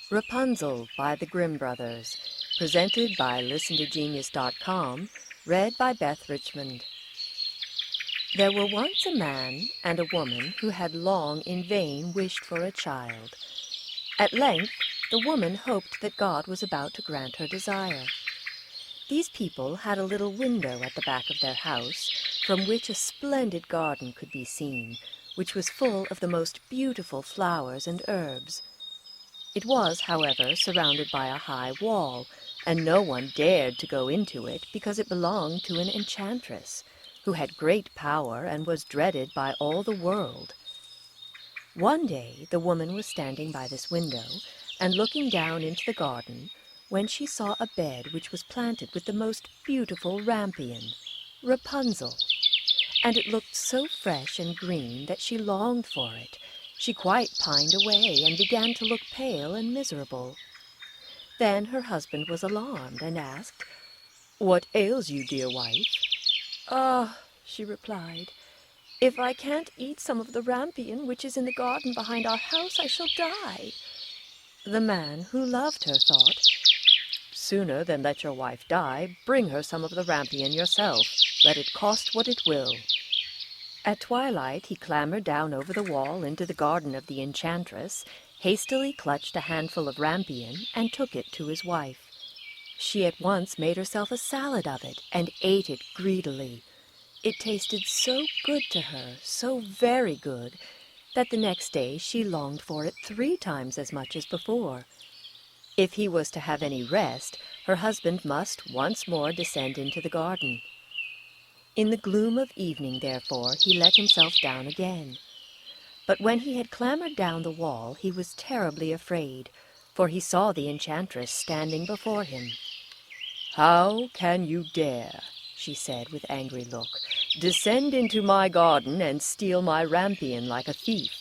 Rapunzel by the Grimm brothers, presented by ListenToGenius.com, read by Beth Richmond. There were once a man and a woman who had long in vain wished for a child. At length, the woman hoped that God was about to grant her desire. These people had a little window at the back of their house, from which a splendid garden could be seen, which was full of the most beautiful flowers and herbs. It was, however, surrounded by a high wall, and no one dared to go into it because it belonged to an enchantress, who had great power and was dreaded by all the world. One day the woman was standing by this window, and looking down into the garden, when she saw a bed which was planted with the most beautiful rampion, Rapunzel, and it looked so fresh and green that she longed for it. She quite pined away and began to look pale and miserable. Then her husband was alarmed and asked, "What ails you, dear wife?" "Ah," she replied, "if I can't eat some of the rampion which is in the garden behind our house, I shall die." The man, who loved her, thought, "Sooner than let your wife die, bring her some of the rampion yourself, let it cost what it will." At twilight he clambered down over the wall into the garden of the enchantress, hastily clutched a handful of rampion, and took it to his wife. She at once made herself a salad of it, and ate it greedily. It tasted so good to her, so very good, that the next day she longed for it 3 times as much as before. If he was to have any rest, her husband must once more descend into the garden. In the gloom of evening, therefore, he let himself down again. But when he had clambered down the wall, he was terribly afraid, for he saw the enchantress standing before him. "How can you dare," she said with angry look, "descend into my garden and steal my rampion like a thief?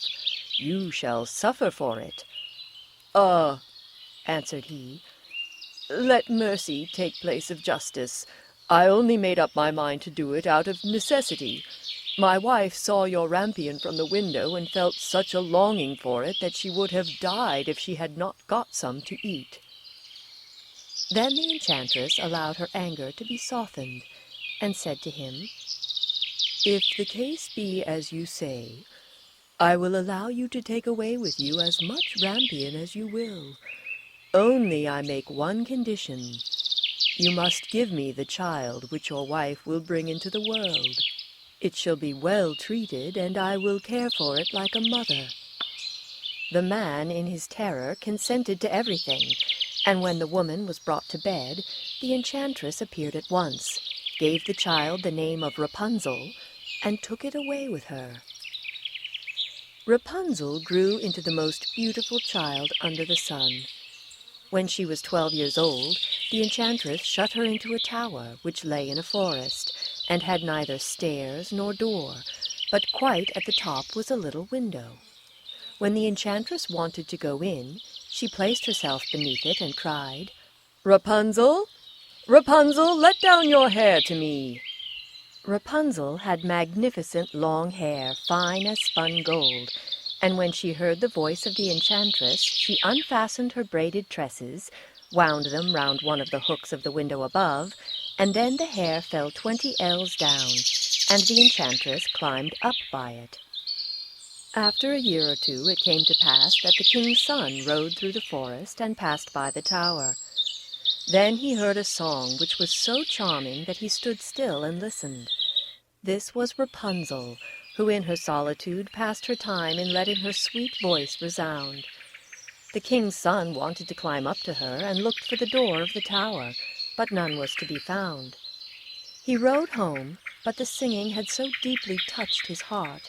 You shall suffer for it." "Ah," answered he, "let mercy take place of justice. I only made up my mind to do it out of necessity. My wife saw your rampion from the window and felt such a longing for it that she would have died if she had not got some to eat." Then the enchantress allowed her anger to be softened, and said to him, "If the case be as you say, I will allow you to take away with you as much rampion as you will. Only I make one condition. You must give me the child which your wife will bring into the world. It shall be well treated, and I will care for it like a mother." The man, in his terror, consented to everything, and when the woman was brought to bed, the enchantress appeared at once, gave the child the name of Rapunzel, and took it away with her. Rapunzel grew into the most beautiful child under the sun. When she was 12 years old, the enchantress shut her into a tower which lay in a forest, and had neither stairs nor door, but quite at the top was a little window. When the enchantress wanted to go in, she placed herself beneath it and cried, "Rapunzel, Rapunzel, let down your hair to me." Rapunzel had magnificent long hair, fine as spun gold, and when she heard the voice of the enchantress, she unfastened her braided tresses, wound them round one of the hooks of the window above, and then the hair fell 20 ells down, and the enchantress climbed up by it. After a year or two it came to pass that the king's son rode through the forest and passed by the tower. Then he heard a song which was so charming that he stood still and listened. This was Rapunzel, who in her solitude passed her time in letting her sweet voice resound. The king's son wanted to climb up to her and looked for the door of the tower, but none was to be found. He rode home, but the singing had so deeply touched his heart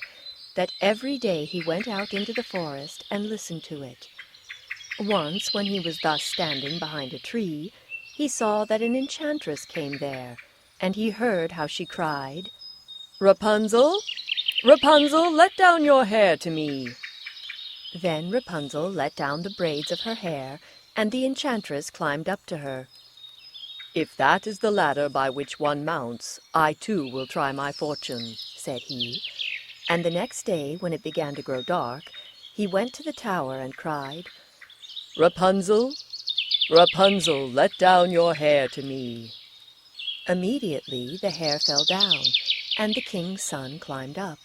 that every day he went out into the forest and listened to it. Once, when he was thus standing behind a tree, he saw that an enchantress came there, and he heard how she cried, "Rapunzel, Rapunzel, let down your hair to me." Then Rapunzel let down the braids of her hair, and the enchantress climbed up to her. "If that is the ladder by which one mounts, I too will try my fortune," said he. And the next day, when it began to grow dark, he went to the tower and cried, "Rapunzel, Rapunzel, let down your hair to me." Immediately the hair fell down, and the king's son climbed up.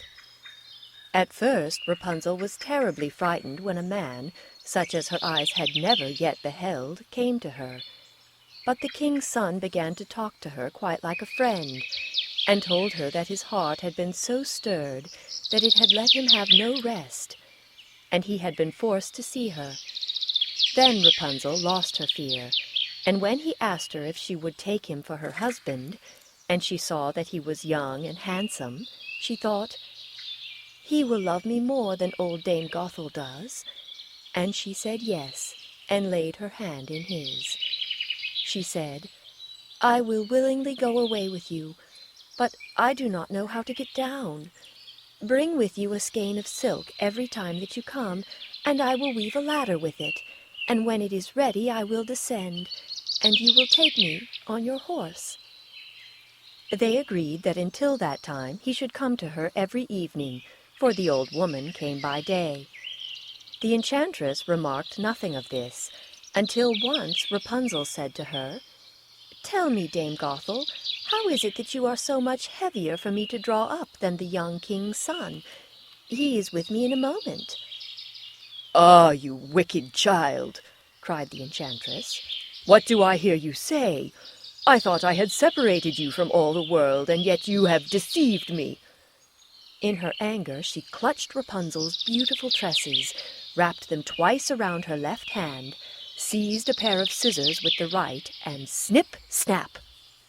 At first Rapunzel was terribly frightened when a man, such as her eyes had never yet beheld, came to her. But the king's son began to talk to her quite like a friend, and told her that his heart had been so stirred that it had let him have no rest, and he had been forced to see her. Then Rapunzel lost her fear, and when he asked her if she would take him for her husband, and she saw that he was young and handsome, she thought, "He will love me more than old Dame Gothel does." And she said yes, and laid her hand in his. She said, "I will willingly go away with you, but I do not know how to get down. Bring with you a skein of silk every time that you come, and I will weave a ladder with it, and when it is ready I will descend, and you will take me on your horse." They agreed that until that time he should come to her every evening, for the old woman came by day. The enchantress remarked nothing of this, until once Rapunzel said to her, "Tell me, Dame Gothel, how is it that you are so much heavier for me to draw up than the young king's son? He is with me in a moment." "Ah, you wicked child!" cried the enchantress. "What do I hear you say? I thought I had separated you from all the world, and yet you have deceived me." In her anger she clutched Rapunzel's beautiful tresses, wrapped them twice around her left hand, seized a pair of scissors with the right, and snip, snap,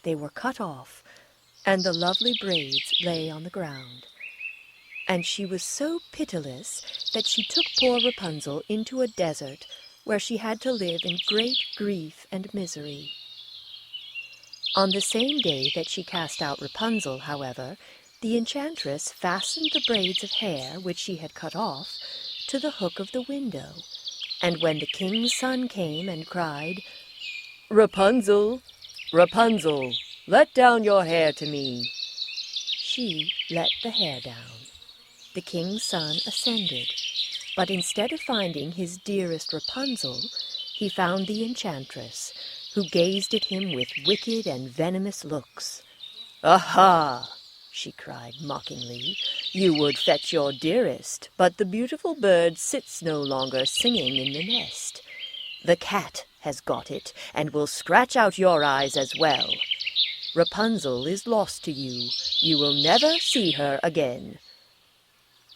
they were cut off, and the lovely braids lay on the ground. And she was so pitiless that she took poor Rapunzel into a desert, where she had to live in great grief and misery. On the same day that she cast out Rapunzel, however, the enchantress fastened the braids of hair which she had cut off to the hook of the window, and when the king's son came and cried, "Rapunzel, Rapunzel, let down your hair to me," she let the hair down. The king's son ascended, but instead of finding his dearest Rapunzel, he found the enchantress, who gazed at him with wicked and venomous looks. "Aha!" she cried mockingly, "you would fetch your dearest, but the beautiful bird sits no longer singing in the nest. The cat has got it, and will scratch out your eyes as well. Rapunzel is lost to you. You will never see her again."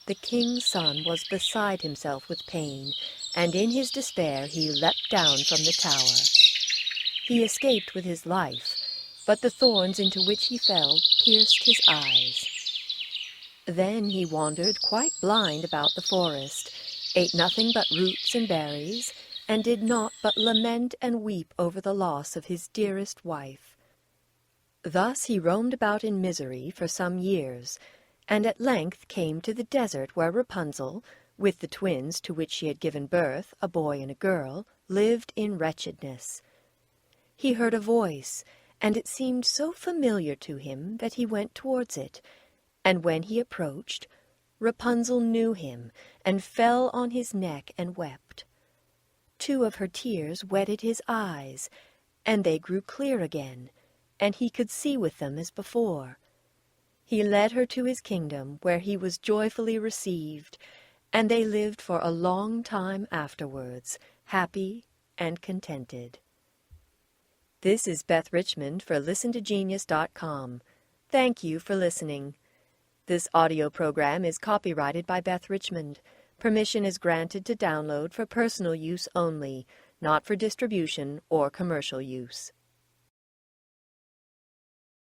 The king's son was beside himself with pain, and in his despair he leapt down from the tower. He escaped with his life, but the thorns into which he fell pierced his eyes. Then he wandered quite blind about the forest, ate nothing but roots and berries, and did naught but lament and weep over the loss of his dearest wife. Thus he roamed about in misery for some years, and at length came to the desert where Rapunzel, with the twins to which she had given birth, a boy and a girl, lived in wretchedness. He heard a voice, and it seemed so familiar to him that he went towards it, and when he approached, Rapunzel knew him, and fell on his neck and wept. 2 of her tears wetted his eyes, and they grew clear again, and he could see with them as before. He led her to his kingdom, where he was joyfully received, and they lived for a long time afterwards, happy and contented. This is Beth Richmond for ListenToGenius.com. Thank you for listening. This audio program is copyrighted by Beth Richmond. Permission is granted to download for personal use only, not for distribution or commercial use.